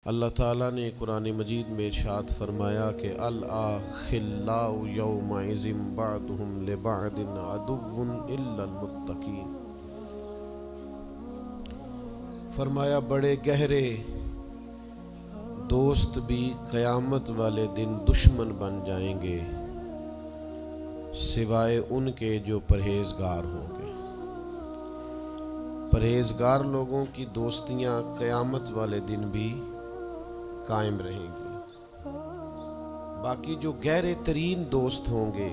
اللہ تعالیٰ نے قرآن مجید میں ارشاد فرمایا کہ الْأَخِلَّاءُ يَوْمَئِذٍ بَعْضُهُمْ لِبَعْضٍ عَدُوٌّ إِلَّا الْمُتَّقِينَ۔ فرمایا بڑے گہرے دوست بھی قیامت والے دن دشمن بن جائیں گے سوائے ان کے جو پرہیزگار ہوں گے۔ پرہیزگار لوگوں کی دوستیاں قیامت والے دن بھی قائم رہیں گی، باقی جو گہرے ترین دوست ہوں گے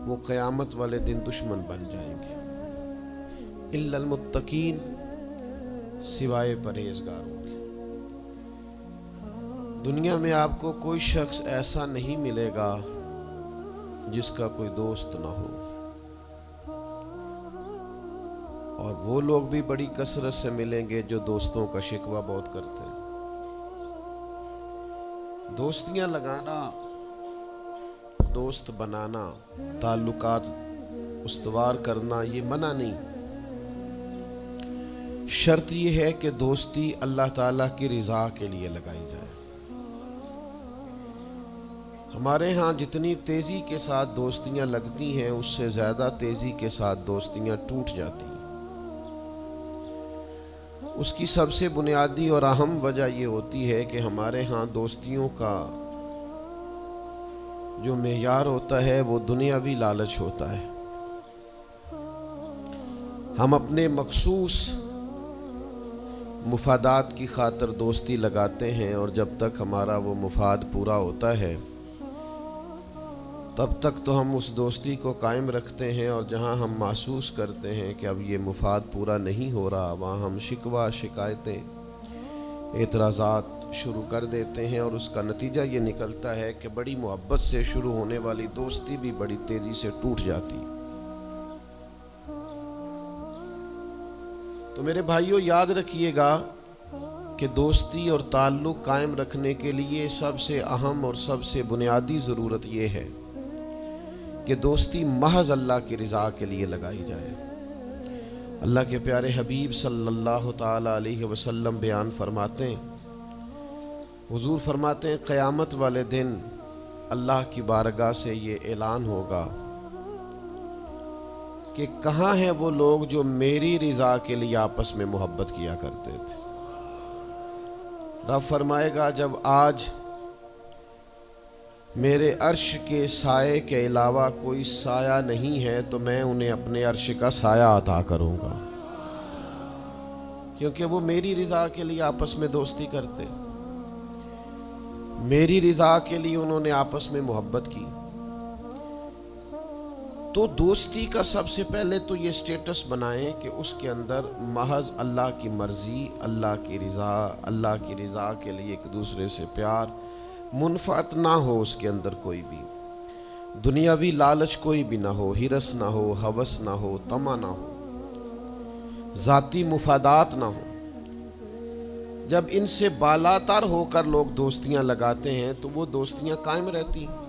وہ قیامت والے دن دشمن بن جائیں گے۔ الا المتقین، سوائے پرہیزگاروں کے۔ دنیا میں آپ کو کوئی شخص ایسا نہیں ملے گا جس کا کوئی دوست نہ ہو، اور وہ لوگ بھی بڑی کثرت سے ملیں گے جو دوستوں کا شکوہ بہت کرتے ہیں۔ دوستیاں لگانا، دوست بنانا، تعلقات استوار کرنا یہ منع نہیں، شرط یہ ہے کہ دوستی اللہ تعالیٰ کی رضا کے لیے لگائی جائے۔ ہمارے ہاں جتنی تیزی کے ساتھ دوستیاں لگتی ہیں اس سے زیادہ تیزی کے ساتھ دوستیاں ٹوٹ جاتی ہیں۔ اس کی سب سے بنیادی اور اہم وجہ یہ ہوتی ہے کہ ہمارے ہاں دوستیوں کا جو معیار ہوتا ہے وہ دنیاوی لالچ ہوتا ہے۔ ہم اپنے مخصوص مفادات کی خاطر دوستی لگاتے ہیں، اور جب تک ہمارا وہ مفاد پورا ہوتا ہے تب تک تو ہم اس دوستی کو قائم رکھتے ہیں، اور جہاں ہم محسوس کرتے ہیں کہ اب یہ مفاد پورا نہیں ہو رہا وہاں ہم شکوہ، شکایتیں، اعتراضات شروع کر دیتے ہیں، اور اس کا نتیجہ یہ نکلتا ہے کہ بڑی محبت سے شروع ہونے والی دوستی بھی بڑی تیزی سے ٹوٹ جاتی۔ تو میرے بھائیوں یاد رکھیے گا کہ دوستی اور تعلق قائم رکھنے کے لیے سب سے اہم اور سب سے بنیادی ضرورت یہ ہے کہ دوستی محض اللہ کی رضا کے لیے لگائی جائے۔ اللہ کے پیارے حبیب صلی اللہ تعالی علیہ وسلم بیان فرماتے ہیں، حضور فرماتے ہیں قیامت والے دن اللہ کی بارگاہ سے یہ اعلان ہوگا کہ کہاں ہیں وہ لوگ جو میری رضا کے لیے آپس میں محبت کیا کرتے تھے۔ رب فرمائے گا جب آج میرے عرش کے سائے کے علاوہ کوئی سایہ نہیں ہے تو میں انہیں اپنے عرش کا سایہ عطا کروں گا، کیونکہ وہ میری رضا کے لیے آپس میں دوستی کرتے، میری رضا کے لیے انہوں نے آپس میں محبت کی۔ تو دوستی کا سب سے پہلے تو یہ سٹیٹس بنائیں کہ اس کے اندر محض اللہ کی مرضی، اللہ کی رضا کے لیے ایک دوسرے سے پیار، منفعت نہ ہو اس کے اندر، کوئی بھی دنیاوی لالچ کوئی بھی نہ ہو، ہرس نہ ہو، ہوس نہ ہو، طمع نہ ہو، ذاتی مفادات نہ ہو۔ جب ان سے بالاتر ہو کر لوگ دوستیاں لگاتے ہیں تو وہ دوستیاں قائم رہتی ہیں۔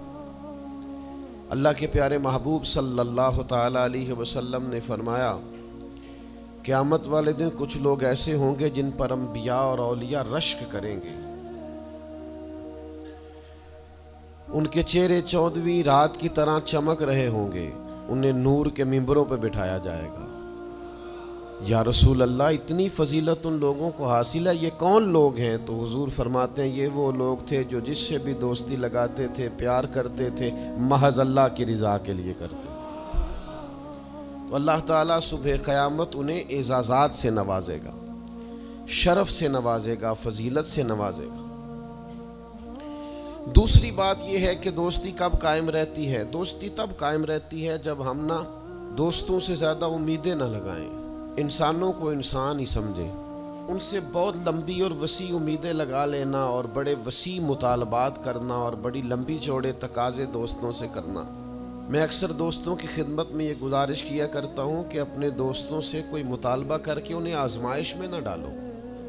اللہ کے پیارے محبوب صلی اللہ تعالی علیہ وسلم نے فرمایا قیامت والے دن کچھ لوگ ایسے ہوں گے جن پر انبیاء اور اولیاء رشک کریں گے، ان کے چہرے 14ویں رات کی طرح چمک رہے ہوں گے، انہیں نور کے ممبروں پہ بٹھایا جائے گا۔ یا رسول اللہ اتنی فضیلت ان لوگوں کو حاصل ہے، یہ کون لوگ ہیں؟ تو حضور فرماتے ہیں یہ وہ لوگ تھے جو جس سے بھی دوستی لگاتے تھے، پیار کرتے تھے، محض اللہ کی رضا کے لیے کرتے۔ تو اللہ تعالیٰ صبح قیامت انہیں اعزازات سے نوازے گا، شرف سے نوازے گا، فضیلت سے نوازے گا۔ دوسری بات یہ ہے کہ دوستی کب قائم رہتی ہے؟ دوستی تب قائم رہتی ہے جب ہم دوستوں سے زیادہ امیدیں نہ لگائیں، انسانوں کو انسان ہی سمجھیں، ان سے بہت لمبی اور وسیع امیدیں لگا لینا اور بڑے وسیع مطالبات کرنا اور بڑی لمبی چوڑے تقاضے دوستوں سے کرنا۔ میں اکثر دوستوں کی خدمت میں یہ گزارش کیا کرتا ہوں کہ اپنے دوستوں سے کوئی مطالبہ کر کے انہیں آزمائش میں نہ ڈالو۔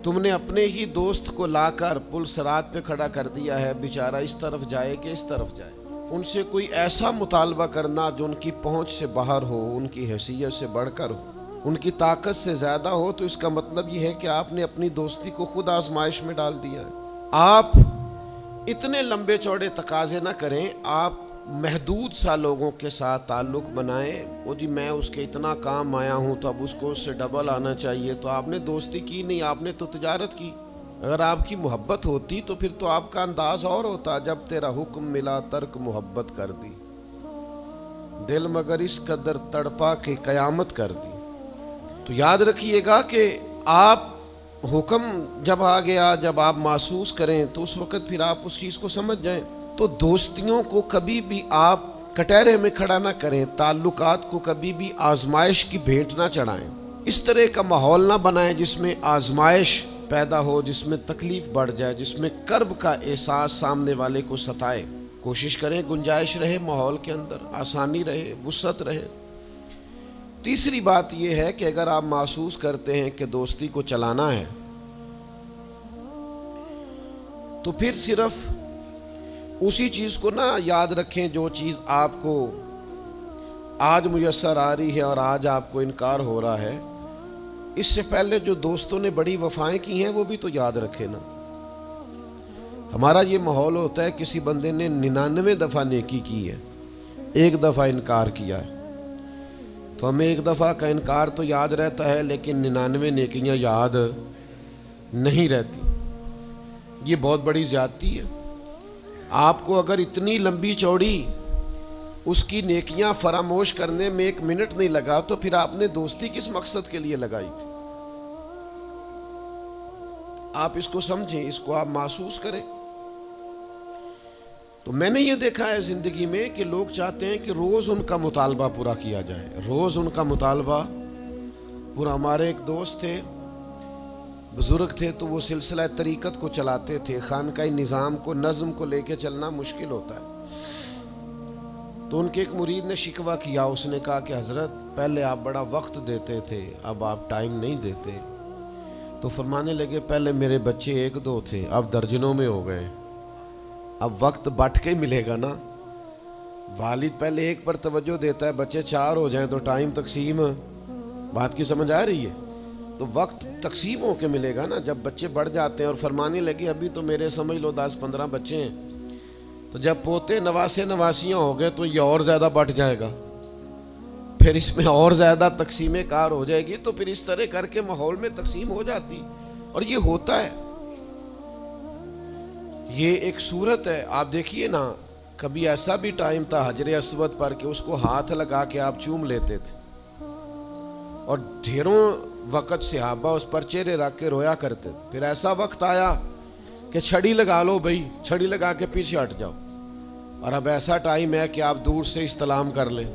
تم نے اپنے ہی دوست کو لا کر پل صراط پہ کھڑا کر دیا ہے، بیچارہ اس طرف جائے کہ اس طرف جائے۔ ان سے کوئی ایسا مطالبہ کرنا جو ان کی پہنچ سے باہر ہو، ان کی حیثیت سے بڑھ کر ہو، ان کی طاقت سے زیادہ ہو تو اس کا مطلب یہ ہے کہ آپ نے اپنی دوستی کو خود آزمائش میں ڈال دیا ہے۔ آپ اتنے لمبے چوڑے تقاضے نہ کریں، آپ محدود سا لوگوں کے ساتھ تعلق بنائیں۔ وہ جی میں اس کے اتنا کام آیا ہوں تو اب اس کو اس سے ڈبل آنا چاہیے، تو آپ نے دوستی کی نہیں، آپ نے تو تجارت کی۔ اگر آپ کی محبت ہوتی تو پھر تو آپ کا انداز اور ہوتا، جب تیرا حکم ملا ترک محبت کر دی، دل مگر اس قدر تڑپا کہ قیامت کر دی۔ تو یاد رکھیے گا کہ آپ حکم جب آ گیا، جب آپ محسوس کریں تو اس وقت پھر آپ اس چیز کو سمجھ جائیں۔ تو دوستیوں کو کبھی بھی آپ کٹہرے میں کھڑا نہ کریں، تعلقات کو کبھی بھی آزمائش کی بھیٹ نہ چڑھائیں۔ اس طرح کا ماحول نہ بنائیں جس میں آزمائش پیدا ہو، جس میں تکلیف بڑھ جائے، جس میں کرب کا احساس سامنے والے کو ستائے۔ کوشش کریں گنجائش رہے ماحول کے اندر، آسانی رہے، وسعت رہے۔ تیسری بات یہ ہے کہ اگر آپ محسوس کرتے ہیں کہ دوستی کو چلانا ہے تو پھر صرف اسی چیز کو نہ یاد رکھیں جو چیز آپ کو آج میسر آ رہی ہے اور آج آپ کو انکار ہو رہا ہے۔ اس سے پہلے جو دوستوں نے بڑی وفائیں کی ہیں وہ بھی تو یاد رکھے نا۔ ہمارا یہ ماحول ہوتا ہے کسی بندے نے 99 دفعہ نیکی کی ہے، ایک دفعہ انکار کیا ہے، تو ہمیں ایک دفعہ کا انکار تو یاد رہتا ہے لیکن 99 نیکیاں یاد نہیں رہتی۔ یہ بہت بڑی زیادتی ہے۔ آپ کو اگر اتنی لمبی چوڑی اس کی نیکیاں فراموش کرنے میں 1 منٹ نہیں لگا تو پھر آپ نے دوستی کس مقصد کے لیے لگائی تھی؟ آپ اس کو سمجھیں، اس کو آپ محسوس کریں۔ تو میں نے یہ دیکھا ہے زندگی میں کہ لوگ چاہتے ہیں کہ روز ان کا مطالبہ پورا کیا جائے، روز ان کا مطالبہ پورا۔ ہمارے ایک دوست تھے، بزرگ تھے، تو وہ سلسلہ طریقت کو چلاتے تھے، خانقاہ نظام کو، نظم کو لے کے چلنا مشکل ہوتا ہے۔ تو ان کے ایک مرید نے شکوہ کیا، اس نے کہا کہ حضرت پہلے آپ بڑا وقت دیتے تھے، اب آپ ٹائم نہیں دیتے۔ تو فرمانے لگے پہلے میرے بچے 1-2 تھے، اب درجنوں میں ہو گئے، اب وقت بٹ کے ملے گا نا۔ والد پہلے ایک پر توجہ دیتا ہے، بچے 4 ہو جائیں تو ٹائم تقسیم، بات کی سمجھ آ رہی ہے؟ تو وقت تقسیم ہو کے ملے گا نا جب بچے بڑھ جاتے ہیں۔ اور فرمانے لگے ابھی تو میرے سمجھ لو 10-15 بچے ہیں، تو جب پوتے نواسے نواسیاں ہو گئے تو یہ اور زیادہ بٹ جائے گا، پھر اس میں اور زیادہ تقسیم کار ہو جائے گی۔ تو پھر اس طرح کر کے ماحول میں تقسیم ہو جاتی، اور یہ ہوتا ہے، یہ ایک صورت ہے۔ آپ دیکھیے نا، کبھی ایسا بھی ٹائم تھا حجر اسود پر کہ اس کو ہاتھ لگا کے آپ چوم لیتے تھے، اور ڈھیروں وقت صحابہ اس پر چہرے رکھ کے رویا کرتے تھے۔ پھر ایسا وقت آیا کہ چھڑی لگا لو بھائی، چھڑی لگا کے پیچھے ہٹ جاؤ، اور اب ایسا ٹائم ہے کہ آپ دور سے استلام کر لیں۔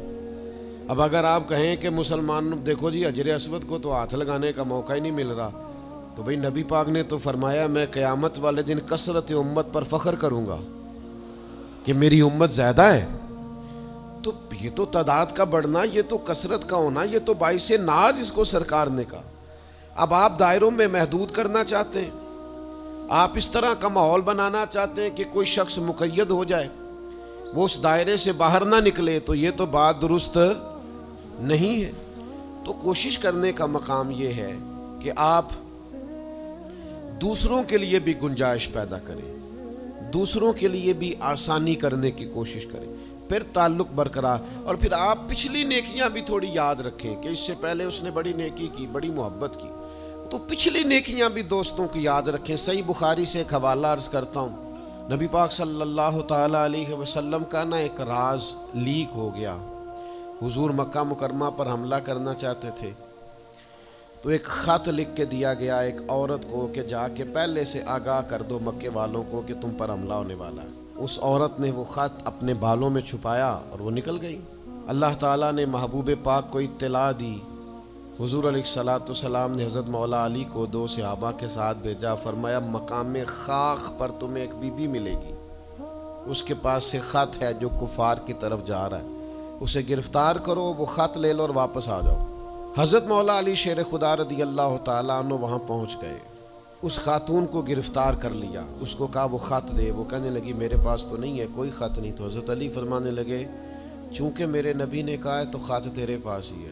اب اگر آپ کہیں کہ مسلمان دیکھو جی حجر اسود کو تو ہاتھ لگانے کا موقع ہی نہیں مل رہا، تو بھئی نبی پاک نے تو فرمایا میں قیامت والے دن کثرت امت پر فخر کروں گا کہ میری امت زیادہ ہے۔ تو یہ تو تعداد کا بڑھنا، یہ تو کثرت کا ہونا، یہ تو باعث ناز اس کو سرکار نے کہا۔ اب آپ دائروں میں محدود کرنا چاہتے ہیں، آپ اس طرح کا ماحول بنانا چاہتے ہیں کہ کوئی شخص مقید ہو جائے، وہ اس دائرے سے باہر نہ نکلے، تو یہ تو بات درست نہیں ہے۔ تو کوشش کرنے کا مقام یہ ہے کہ آپ دوسروں کے لیے بھی گنجائش پیدا کریں، دوسروں کے لیے بھی آسانی کرنے کی کوشش کریں، پھر تعلق برقرار۔ اور پھر آپ پچھلی نیکیاں بھی تھوڑی یاد رکھیں کہ اس سے پہلے اس نے بڑی نیکی کی، بڑی محبت کی، تو پچھلی نیکیاں بھی دوستوں کی یاد رکھیں۔ صحیح بخاری سے ایک حوالہ عرض کرتا ہوں، نبی پاک صلی اللہ تعالی علیہ وسلم کا نا ایک راز لیک ہو گیا۔ حضور مکہ مکرمہ پر حملہ کرنا چاہتے تھے، تو ایک خط لکھ کے دیا گیا ایک عورت کو کہ جا کے پہلے سے آگاہ کر دو مکے والوں کو کہ تم پر حملہ ہونے والا ہے۔ اس عورت نے وہ خط اپنے بالوں میں چھپایا اور وہ نکل گئی۔ اللہ تعالیٰ نے محبوب پاک کو اطلاع دی، حضور علیہ الصلوۃ والسلام نے حضرت مولا علی کو 2 صحابہ کے ساتھ بھیجا، فرمایا مقام خاک پر تمہیں ایک بی بی ملے گی، اس کے پاس سے خط ہے جو کفار کی طرف جا رہا ہے، اسے گرفتار کرو، وہ خط لے لو اور واپس آ جاؤ۔ حضرت مولا علی شیر خدا رضی اللہ تعالیٰ عنہ وہاں پہنچ گئے، اس خاتون کو گرفتار کر لیا، اس کو کہا وہ خط دے، وہ کہنے لگی میرے پاس تو نہیں ہے، کوئی خط نہیں۔ تو حضرت علی فرمانے لگے چونکہ میرے نبی نے کہا ہے تو خط تیرے پاس ہی ہے۔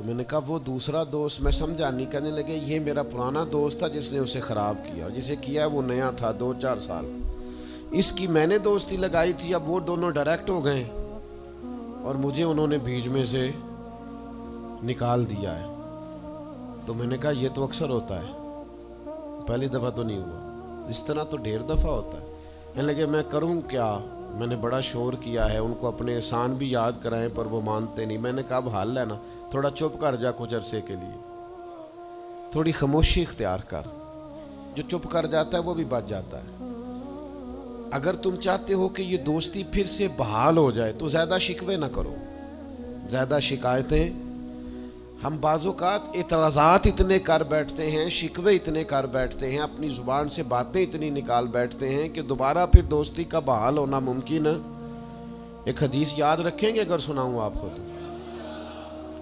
تو میں نے کہا وہ دوسرا دوست میں سمجھا نہیں. کہنے لگے یہ میرا پرانا دوست تھا جس نے اسے خراب کیا, اور جسے کیا وہ نیا تھا 2-4 سال. اس کی میں نے دوستی لگائی تھی, اب وہ دونوں ڈائریکٹ ہو گئے اور مجھے انہوں نے بیچ میں سے نکال دیا ہے. تو میں نے کہا یہ تو اکثر ہوتا ہے, پہلی دفعہ تو نہیں ہوا, اس طرح تو ڈھیر دفعہ ہوتا ہے. کہنے لگے میں کروں کیا, میں نے بڑا شور کیا ہے, ان کو اپنے احسان بھی یاد کرائیں پر وہ مانتے نہیں. میں نے کہا اب حل ہے نا, تھوڑا چپ کر جا کچھ عرصے کے لیے, تھوڑی خاموشی اختیار کر. جو چپ کر جاتا ہے وہ بھی بچ جاتا ہے. اگر تم چاہتے ہو کہ یہ دوستی پھر سے بحال ہو جائے تو زیادہ شکوے نہ کرو, زیادہ شکایتیں. ہم بعض اوقات اعتراضات اتنے کر بیٹھتے ہیں, شکوے اتنے کر بیٹھتے ہیں, اپنی زبان سے باتیں اتنی نکال بیٹھتے ہیں کہ دوبارہ پھر دوستی کا بحال ہونا ممکن ہے. ایک حدیث یاد رکھیں گے اگر سناؤں آپ کو تو.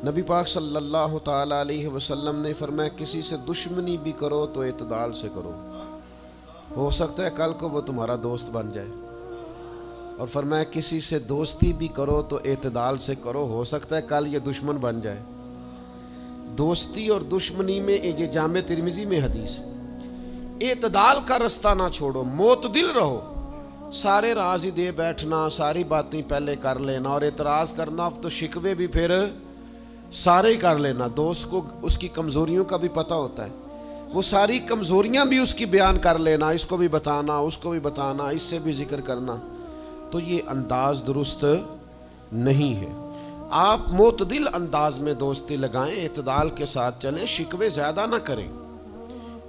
نبی پاک صلی اللہ تعالیٰ علیہ وسلم نے فرمایا کسی سے دشمنی بھی کرو تو اعتدال سے کرو, ہو سکتا ہے کل کو وہ تمہارا دوست بن جائے. اور فرمایا کسی سے دوستی بھی کرو تو اعتدال سے کرو, ہو سکتا ہے کل یہ دشمن بن جائے. دوستی اور دشمنی میں یہ جامع ترمذی میں حدیث ہے. اعتدال کا رستہ نہ چھوڑو, معتدل رہو. سارے راز ہی دے بیٹھنا, ساری باتیں پہلے کر لینا اور اعتراض کرنا, اب تو شکوے بھی پھر سارے ہی کر لینا. دوست کو اس کی کمزوریوں کا بھی پتہ ہوتا ہے, وہ ساری کمزوریاں بھی اس کی بیان کر لینا, اس کو بھی بتانا, اس کو بھی بتانا, اس سے بھی ذکر کرنا. تو یہ انداز درست نہیں ہے. آپ معتدل انداز میں دوستی لگائیں, اعتدال کے ساتھ چلیں, شکوے زیادہ نہ کریں,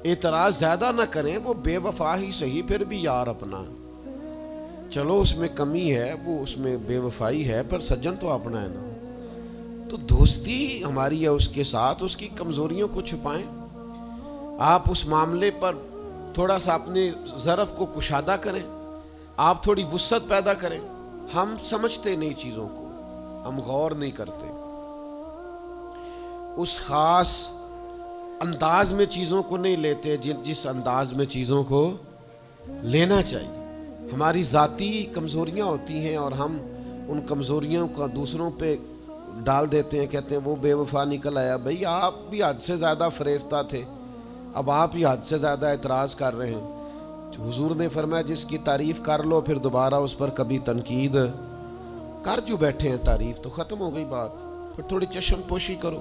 اعتراض زیادہ نہ کریں. وہ بے وفا ہی صحیح پھر بھی یار اپنا, چلو اس میں کمی ہے, وہ اس میں بے وفائی ہے, پر سجن تو اپنا ہے نا. تو دوستی ہماری ہے اس کے ساتھ, اس کی کمزوریوں کو چھپائیں. آپ اس معاملے پر تھوڑا سا اپنے ظرف کو کشادہ کریں, آپ تھوڑی وسعت پیدا کریں. ہم سمجھتے نہیں چیزوں کو, ہم غور نہیں کرتے, اس خاص انداز میں چیزوں کو نہیں لیتے جس انداز میں چیزوں کو لینا چاہیے. ہماری ذاتی کمزوریاں ہوتی ہیں اور ہم ان کمزوریوں کا دوسروں پہ ڈال دیتے ہیں, کہتے ہیں وہ بے وفا نکل آیا. بھئی آپ بھی حد سے زیادہ فریفتہ تھے, اب آپ ہی حد سے زیادہ اعتراض کر رہے ہیں. حضور نے فرمایا جس کی تعریف کر لو پھر دوبارہ اس پر کبھی تنقید کر جو بیٹھے ہیں, تعریف تو ختم ہو گئی بات. پھر تھوڑی چشم پوشی کرو,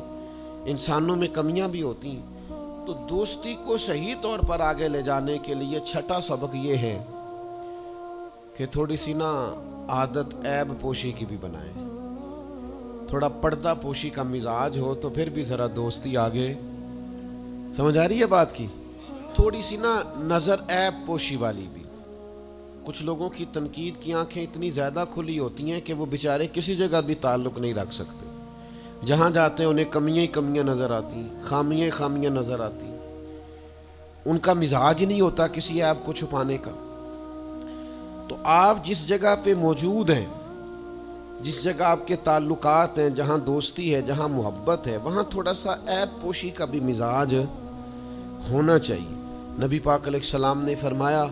انسانوں میں کمیاں بھی ہوتی ہیں. تو دوستی کو صحیح طور پر آگے لے جانے کے لیے چھٹا سبق یہ ہے کہ تھوڑی سی نا عادت عیب پوشی کی بھی بنائیں. تھوڑا پردہ پوشی کا مزاج ہو تو پھر بھی ذرا دوستی آگے. سمجھ آ رہی ہے بات کی؟ تھوڑی سی نا نظر عیب پوشی والی بھی. کچھ لوگوں کی تنقید کی آنکھیں اتنی زیادہ کھلی ہوتی ہیں کہ وہ بیچارے کسی جگہ بھی تعلق نہیں رکھ سکتے. جہاں جاتے ہیں انہیں کمیاں ہی کمیاں نظر آتی ہیں, خامیاں ہی خامیاں نظر آتی ہیں. ان کا مزاج ہی نہیں ہوتا کسی عیب کو چھپانے کا. تو آپ جس جگہ پہ موجود ہیں, جس جگہ آپ کے تعلقات ہیں, جہاں دوستی ہے, جہاں محبت ہے, وہاں تھوڑا سا عیب پوشی کا بھی مزاج ہونا چاہیے. نبی پاک علیہ السلام نے فرمایا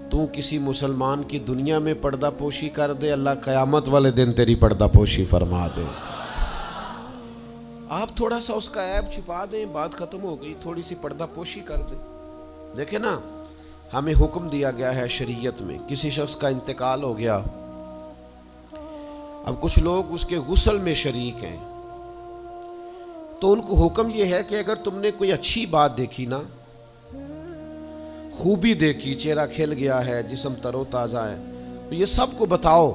تو کسی مسلمان کی دنیا میں پردہ پوشی کر دے, اللہ قیامت والے دن تیری پردہ پوشی فرما دے. آپ تھوڑا سا اس کا عیب چھپا دیں, بات ختم ہو گئی. تھوڑی سی پردہ پوشی کر دیں. دیکھیں نا, ہمیں حکم دیا گیا ہے شریعت میں, کسی شخص کا انتقال ہو گیا, اب کچھ لوگ اس کے غسل میں شریک ہیں, تو ان کو حکم یہ ہے کہ اگر تم نے کوئی اچھی بات دیکھی نا, خوبی دیکھی, چہرہ کھل گیا ہے, جسم تر و تازہ ہے, تو یہ سب کو بتاؤ.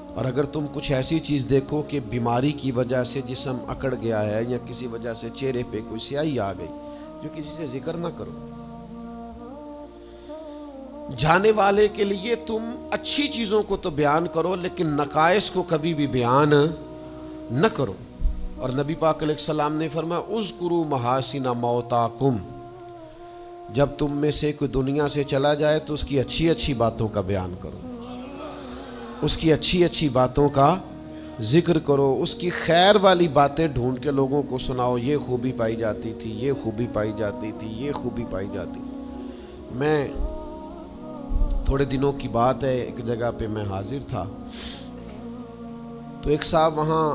اور اگر تم کچھ ایسی چیز دیکھو کہ بیماری کی وجہ سے جسم اکڑ گیا ہے یا کسی وجہ سے چہرے پہ کوئی سیاہی آ گئی, جو کسی سے ذکر نہ کرو. جانے والے کے لیے تم اچھی چیزوں کو تو بیان کرو لیکن نقائص کو کبھی بھی بیان نہ کرو. اور نبی پاک علیہ السلام نے فرمایا اذکروا محاسن موتاکم, جب تم میں سے کوئی دنیا سے چلا جائے تو اس کی اچھی اچھی باتوں کا بیان کرو, اس کی اچھی اچھی باتوں کا ذکر کرو, اس کی خیر والی باتیں ڈھونڈ کے لوگوں کو سناؤ. یہ خوبی پائی جاتی تھی, یہ خوبی پائی جاتی تھی, یہ خوبی پائی جاتی. میں تھوڑے دنوں کی بات ہے, ایک جگہ پہ میں حاضر تھا, تو ایک صاحب وہاں